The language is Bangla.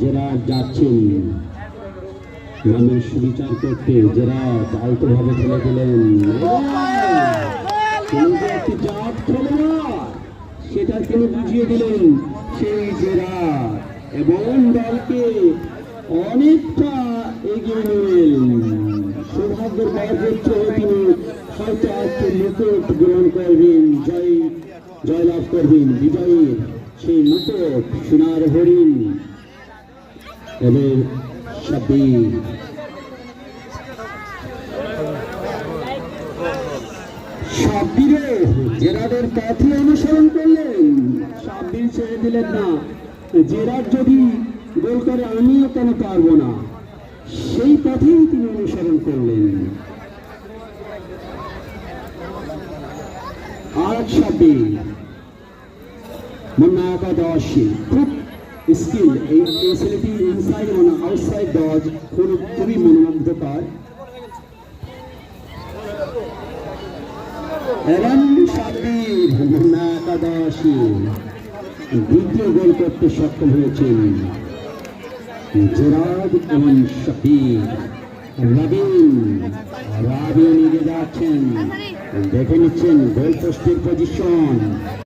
যারা যাচ্ছেন মানুষ বিচার করতে, যারা আলতোভাবে খেলে গেলেন একটি জাত খেলোয়াড় সেটা তিনি বুঝিয়ে দিলেন সেই জেরা এবং দলকে অনেকটা এগিয়ে নিলেন। সৌভাগ্যের বরপক্ষ তিনি হয়তো একটি মুকুট গ্রহণ করবেন, জয়লাভ করবেন, বিজয়ীর সেই মুকুট সোনার হরিণ এবং সাব্বির। সাব্বিরও জেরার্ডের পথে অনুসরণ করলেন, সাব্বির ছেড়ে দিলেন না। জেরার্ড যদি গোল করে আমিও কেন পারবো না, সেই পথেই তিনি অনুসরণ করলেন। আর সাব্বির মুন্না একাদশী খুব স্কিল, এই ছেলেটি ইনসাইড এবং আউটসাইড ডজ খুবই মনোমুগ্ধকর। এবং সাব্বির মুন্না একাদশী দ্বিতীয় গোল করতে সক্ষম হয়েছেন। জেরার্ড এবং সাব্বির। রাবিন এগিয়ে যাচ্ছেন, দেখে নিচ্ছেন গোল পোস্টের পজিশন।